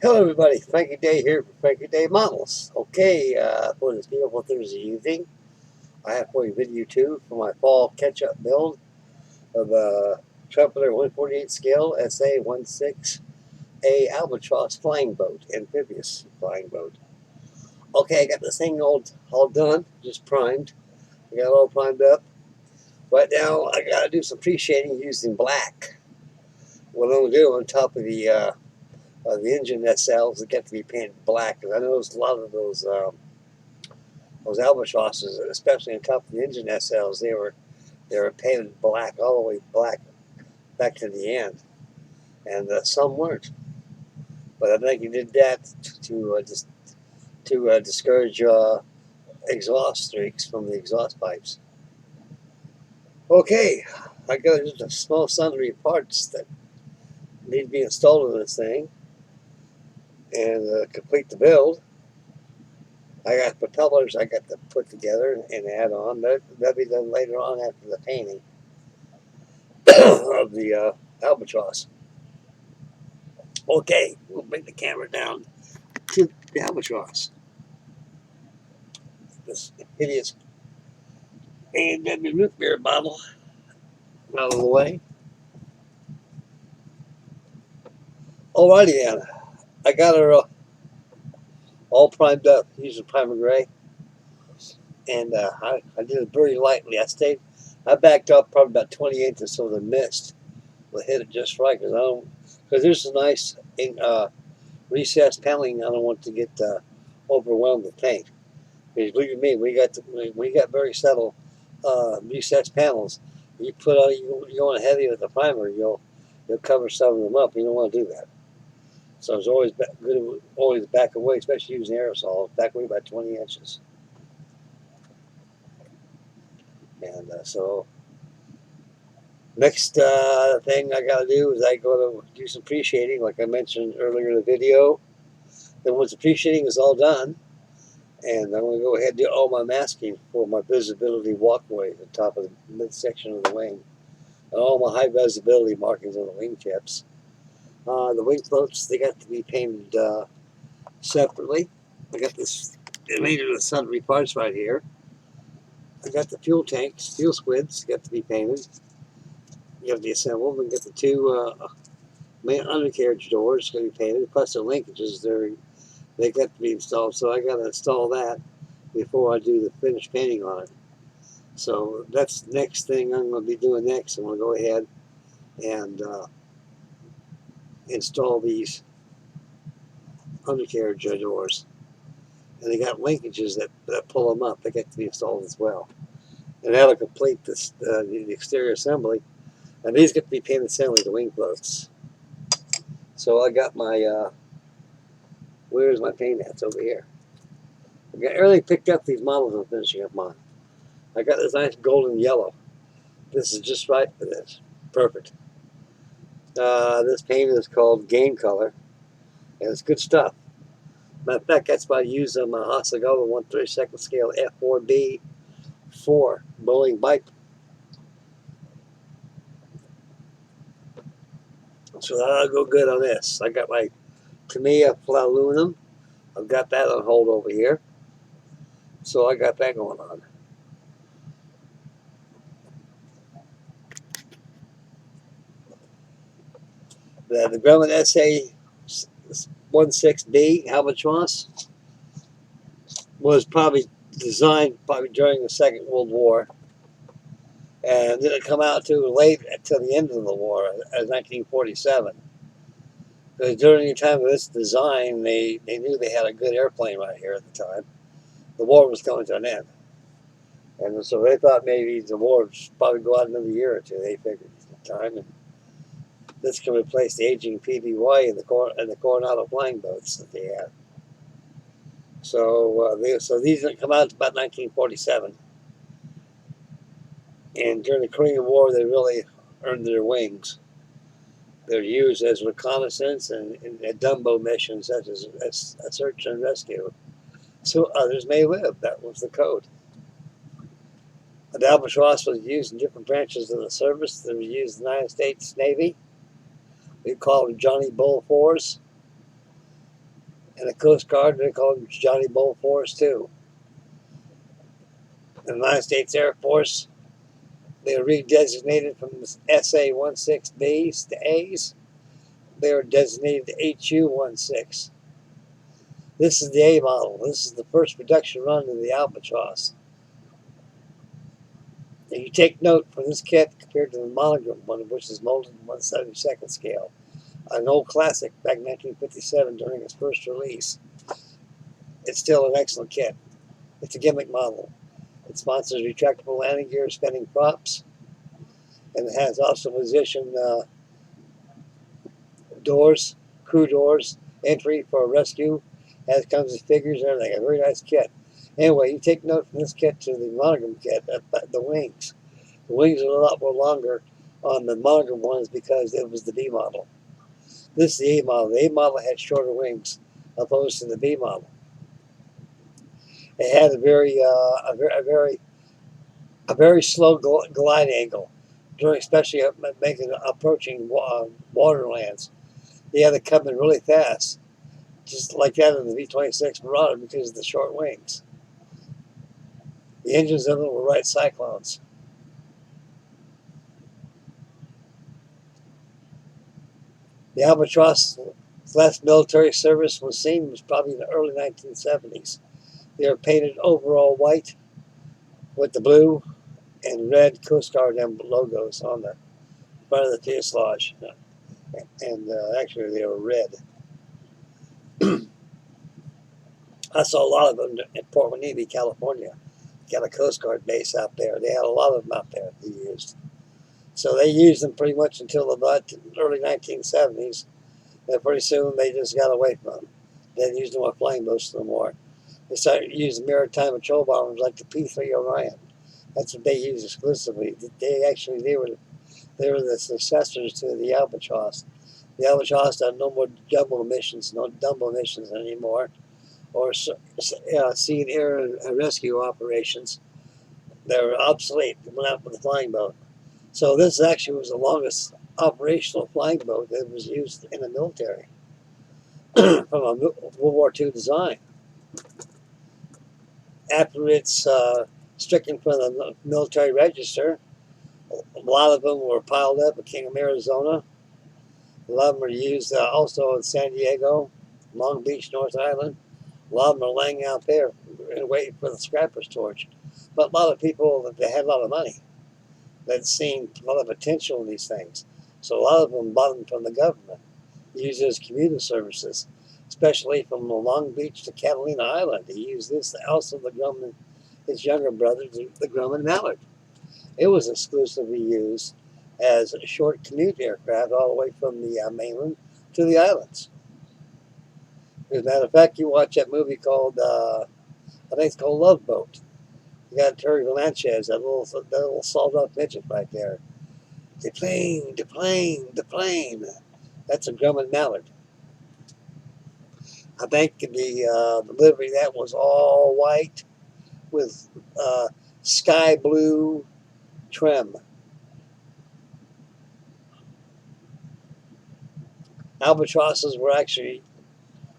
Hello everybody, Frankie Day here for Frankie Day Models. Okay, for this beautiful Thursday evening, I have for you video 2 for my fall catch-up build of a Trumpeter 148 scale SA-16A Albatross flying boat, amphibious flying boat. Okay, I got this thing all done, just primed. I got it all primed up. Right now, I got to do some pre-shading using black. What I'm going to do on top of the engine nacelles that get to be painted black. Because I noticed a lot of those albatrosses, especially on top of the engine nacelles, they were painted black all the way black back to the end, and some weren't. But I think you did that to discourage exhaust streaks from the exhaust pipes. Okay, I got just a small sundry parts that need to be installed in this thing and complete the build. I got propellers I got to put together and add on. That'll be done later on after the painting of the Albatross. Okay, we'll bring the camera down to the Albatross. This hideous A&W root beer bottle out of the way. Alrighty then, I got her all primed up using primer gray, and I did it very lightly. I backed up probably about 20 inches so the mist will hit it just right because there's a nice recessed paneling. I don't want to get overwhelmed with paint. Because believe me, we got very subtle recessed panels. You put on you go on heavy with the primer, you'll cover some of them up. You don't want to do that. So it's always good to always back away, especially using aerosol. Back away about 20 inches. And so next thing I got to do is I go to do some pre-shading, like I mentioned earlier in the video. Then once the pre-shading is all done, and I'm going to go ahead and do all my masking for my visibility walkway at the top of the midsection of the wing, and all my high visibility markings on the wing tips. The wing floats, they got to be painted separately. I got this made of the sundry parts right here. I got the fuel tanks, fuel squids, got to be painted. You have to assemble them and get the two main undercarriage doors going to be painted, plus the linkages. They got to be installed, so I got to install that before I do the finished painting on it. So that's the next thing I'm going to be doing next. I'm going to go ahead and install these undercarriage doors. And they got linkages that pull them up. They get to be installed as well. And that'll complete this the exterior assembly. And these get to be painted same with the wing floats. So I got my, where's my paint hats over here? I got everything picked up. These models I'm finishing up mine. I got this nice golden yellow. This is just right for this. Perfect. This paint is called Game Color, and it's good stuff. Matter of fact, that's what I use on my Hasagawa 1/32 scale F4B4 bowling bike. So that'll go good on this. I got my Tamiya flat aluminum. I've got that on hold over here. So I got that going on. The Grumman SA-16B Albatross was probably designed during the Second World War, and didn't come out too late until the end of the war, as 1947. Because during the time of this design, they knew they had a good airplane right here at the time. The war was coming to an end, and so they thought maybe the war would probably go out another year or two. They figured at the time, and this can replace the aging PBY and the Coronado flying boats that they had. So these didn't come out about 1947. And during the Korean War, they really earned their wings. They're used as reconnaissance and Dumbo missions, such as a search and rescue. So others may live. That was the code. The Albatross was used in different branches of the service. They were used in the United States Navy. We call them Johnny Bull 4s. And the Coast Guard, they call him Johnny Bull Force too. The United States Air Force, they were redesignated from the SA-16Bs to A's. They were designated to HU-16. This is the A model. This is the first production run of the Albatross. And you take note from this kit compared to the monogram one, which is molded in 1/72nd scale. An old classic back in 1957 during its first release. It's still an excellent kit. It's a gimmick model. It sponsors retractable landing gear, spinning props, and it has also position doors, crew doors, entry for rescue. Has comes with figures and everything. A very nice kit. Anyway, you take note from this kit to the monogram kit, the wings. The wings are a lot more longer on the monogram ones because it was the B model. This is the A model. The A model had shorter wings opposed to the B model. It had a very slow glide angle, during especially approaching waterlands. They had to come in really fast, just like that in the V-26 Marauder because of the short wings. The engines of them were Wright Cyclones. The Albatross last military service was seen was probably in the early 1970s. They were painted overall white with the blue and red Coast Guard logos on the front of the fuselage. And actually they were red. I saw a lot of them in Port Hueneme, California. Got a Coast Guard base out there. They had a lot of them out there they used. So they used them pretty much until the early 1970s. And pretty soon they just got away from them. They didn't use them on flying boats no more. They started using maritime patrol bombers like the P-3 Orion. That's what they used exclusively. They were the successors to the Albatross. The Albatross done no more jumbo missions anymore, or sea and air rescue operations. They were obsolete. They went out with the flying boat. So this actually was the longest operational flying boat that was used in the military from a World War II design. After it's stricken from the military register, a lot of them were piled up at King of Arizona. A lot of them are used also in San Diego, Long Beach, North Island. A lot of them are laying out there and waiting for the scrapper's torch. But a lot of people, they had a lot of money. They'd seen a lot of potential in these things. So a lot of them bought them from the government, used it as commuter services, especially from Long Beach to Catalina Island. He used this also the Grumman, his younger brother, the Grumman Mallard. It was exclusively used as a short commute aircraft all the way from the mainland to the islands. As a matter of fact, you watch that movie called, I think it's called Love Boat. You got Terry Valencia, that little sawed-off midget right there. The plane, the plane, the plane. That's a Grumman Mallard. I think the livery that was all white with sky blue trim. Albatrosses were actually,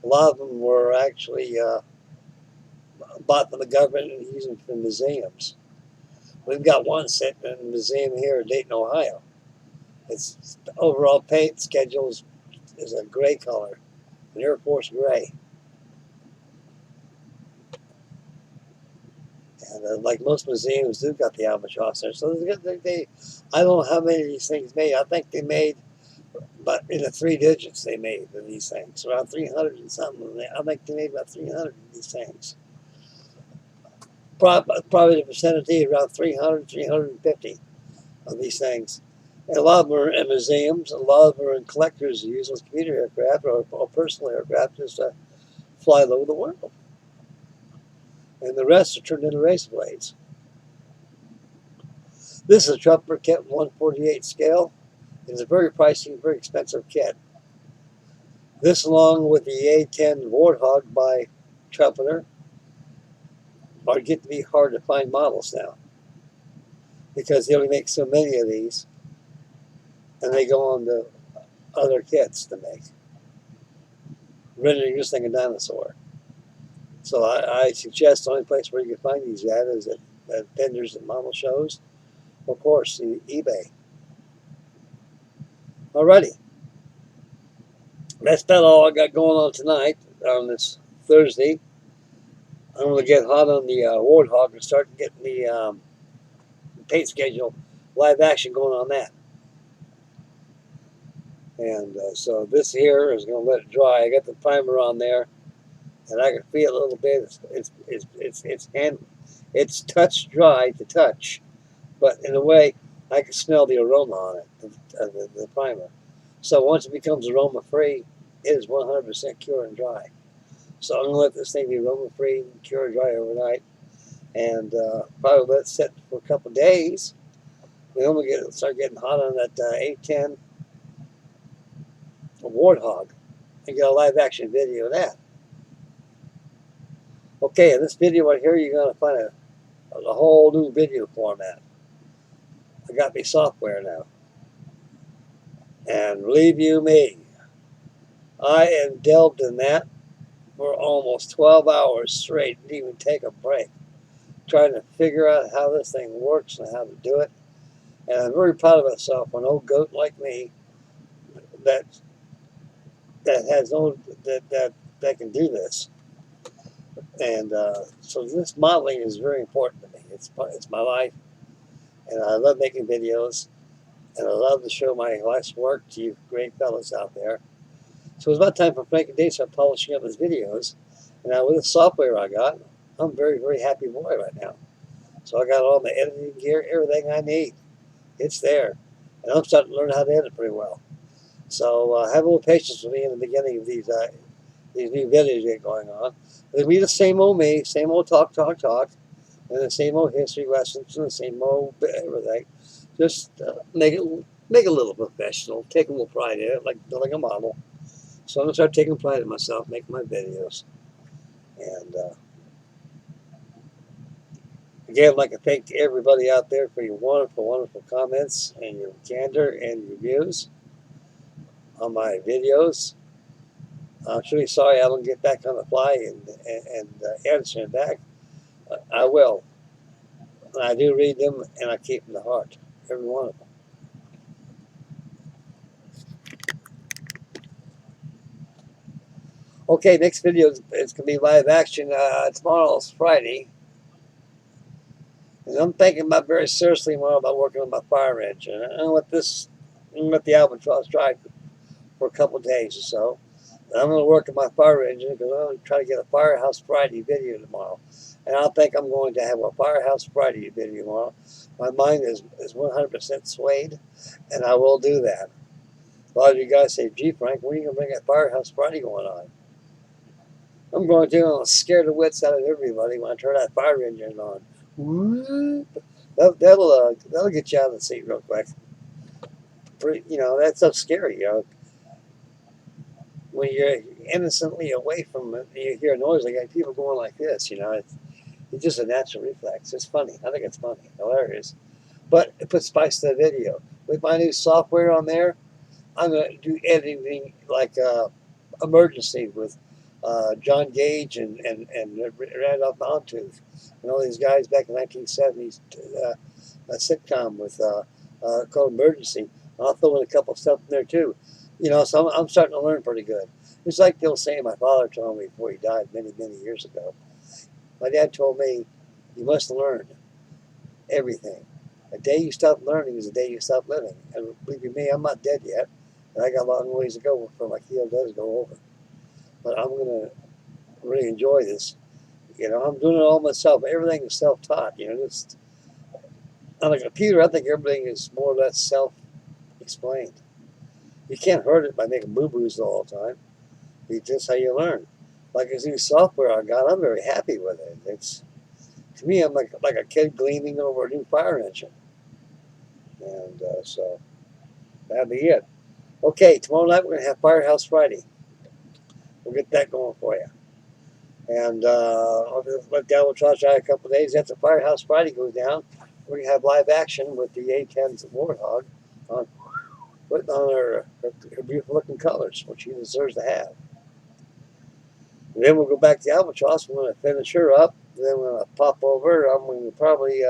a lot of them were actually bought from the government and used them for museums. We've got one sitting in a museum here in Dayton, Ohio. Its overall paint schedule is a gray color, an Air Force gray. And like most museums do got the Albatross there. So I don't know how many of these things made. I think they made, but in the 3 digits they made of these things. Around 300 and something. I think they made about 300 of these things. Probably the percentage around 300, 350 of these things. And a lot of them are in museums. A lot of them are in collectors who use those commuter aircraft or personal aircraft just to fly all over the world. And the rest are turned into race blades. This is a Trumpeter kit 1/48 scale. It's a very pricey, very expensive kit. This, along with the A-10 Warthog by Trumpeter, are getting to be hard to find models now because they only make so many of these, and they go on to other kits to make. rendering this thing a dinosaur. So I suggest the only place where you can find these at is at vendors and model shows. Of course, eBay. Alrighty. That's about all I got going on tonight on this Thursday. I'm going to get hot on the Warthog and start getting the paint schedule, live action going on that. And so this here is going to let it dry. I got the primer on there, and I can feel it a little bit. It's touch dry to touch, but in a way, I can smell the aroma on it, the primer. So once it becomes aroma free, it is 100% cure and dry. So I'm going to let this thing be aroma free, cure and dry overnight, and probably let it sit for a couple of days. We only start getting hot on that A10 Warthog and get a live action video of that. Okay, in this video right here, you're going to find a whole new video format. I got me software now. And believe you me, I am delved in that for almost 12 hours straight, didn't even take a break, trying to figure out how this thing works and how to do it. And I'm very proud of myself, an old goat like me that has no that can do this. And so this modeling is very important to me. It's my life, and I love making videos, and I love to show my life's work to you great fellas out there. So it's about time for Frankie Day to start polishing up his videos. And now with the software I got, I'm a very, very happy boy right now. So I got all my editing gear, everything I need. It's there. And I'm starting to learn how to edit pretty well. So have a little patience with me in the beginning of these new videos get going on. It'll be the same old me, same old talk, and the same old history lessons and the same old everything. Just make it a little professional. Take a little pride in it, like building a model. So I'm gonna start taking pride in myself, making my videos. And again, I'd like to thank everybody out there for your wonderful, wonderful comments and your candor and reviews on my videos. I'm truly sorry I don't get back on the fly and answering back. I will. And I do read them, and I keep them to heart, every one of them. Okay, next video is going to be live action. Tomorrow's Friday. And I'm thinking about very seriously more about working on my fire engine. I'm going to let the Albatross drive for a couple of days or so. And I'm going to work on my fire engine because I'm going to try to get a Firehouse Friday video tomorrow. And I think I'm going to have a Firehouse Friday video tomorrow. My mind is 100% swayed, and I will do that. A lot of you guys say, gee, Frank, when are you going to bring that Firehouse Friday going on? I'm going to. I'm scare the wits out of everybody when I turn that fire engine on. That'll get you out of the seat real quick. That's so scary, when you're innocently away from it, you hear a noise like people going like this, it's just a natural reflex. It's funny. I think it's funny, hilarious. But it puts spice to the video. With my new software on there, I'm going to do editing like Emergency with John Gage and Randolph Montooth and all these guys back in the 1970s. A sitcom with called Emergency. I'll throw in a couple stuff in there too. So I'm starting to learn pretty good. It's like the old saying my father told me before he died many, many years ago. My dad told me, you must learn everything. A day you stop learning is a day you stop living. And believe me, I'm not dead yet. And I got a long ways to go before my keel does go over. But I'm going to really enjoy this. I'm doing it all myself. Everything is self-taught. On a computer, I think everything is more or less self-explained. You can't hurt it by making boo-boos all the time. It's just how you learn. Like this new software I got, I'm very happy with it. To me, I'm like a kid gleaming over a new fire engine. And so that'll be it. Okay, tomorrow night we're going to have Firehouse Friday. We'll get that going for you. And I'll let the Albatross try a couple of days. After Firehouse Friday goes down, we're going to have live action with the A10's Warthog putting on her beautiful looking colors, which she deserves to have. And then we'll go back to Albatross. I'm going to finish her up. Then I'm going to pop over. I'm going to probably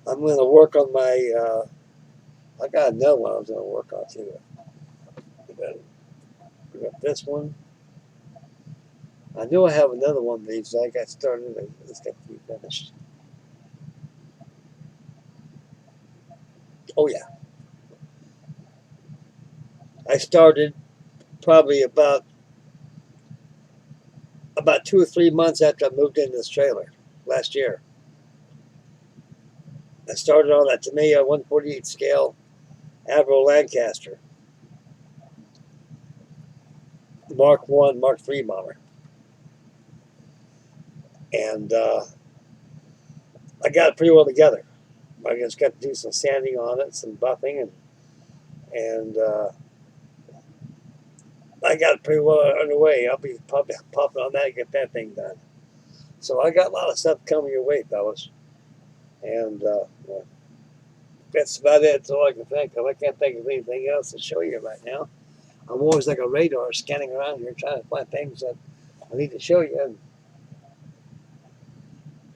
I'm going to work on my. I got another one I was going to work on too. We got this one. I knew I have another one of these. I got started. Let's get to be finished. Oh yeah, I started probably about 2 or 3 months after I moved into this trailer last year. I started on that Tamiya 148 scale Avro Lancaster Mark 1, Mark 3 bomber. And I got it pretty well together. I just got to do some sanding on it, some buffing, and I got it pretty well underway. I'll be probably popping on that and get that thing done. So I got a lot of stuff coming your way, fellas. And that's about it. That's all I can think of. I can't think of anything else to show you right now. I'm always like a radar scanning around here trying to find things that I need to show you.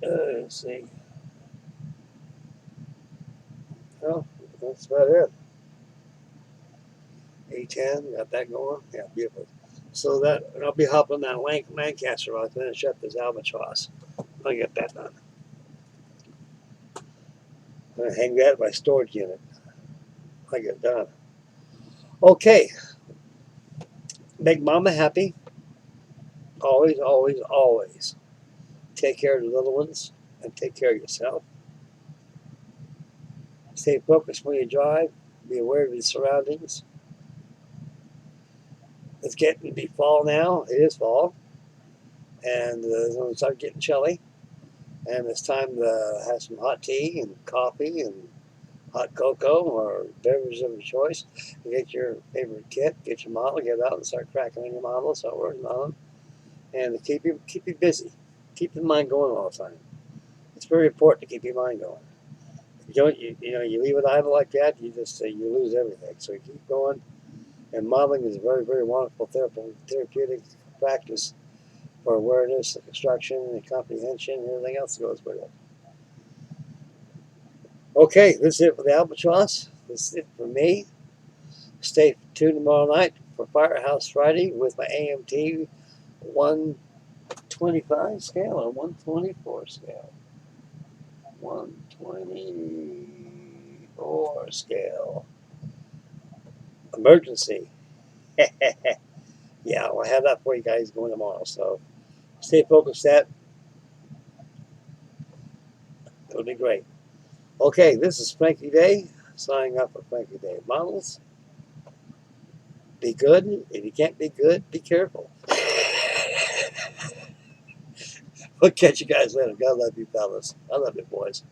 Let's see. Well, that's about it. A10, got that going. Yeah, beautiful. So that I'll be hopping that Lancaster on to finish up this Albatross. I'll get that done. I'm going to hang that in my storage unit. I get it done. Okay. Make mama happy. Always, always, always. Take care of the little ones and take care of yourself. Stay focused when you drive. Be aware of your surroundings. It's getting to be fall now. It is fall. And it's going to start getting chilly. And it's time to have some hot tea and coffee and hot cocoa or beverage of your choice. Get your favorite kit, get your model, get out and start cracking on your model, start working on them. And to keep you busy. Keep your mind going all the time. It's very important to keep your mind going. If you don't, you leave it idle like that, you lose everything. So you keep going. And modeling is a very, very wonderful therapeutic practice for awareness, construction, and comprehension, and everything else that goes with it. Okay, this is it for the Albatross. This is it for me. Stay tuned tomorrow night for Firehouse Friday with my AMT 125 scale or 124 scale. 124 scale. Emergency. Yeah, I'll have that for you guys going tomorrow. So stay focused. It'll be great. Okay, this is Frankie Day, signing up for Frankie Day Models. Be good. If you can't be good, be careful. We'll catch you guys later. God love you, fellas. I love you, boys.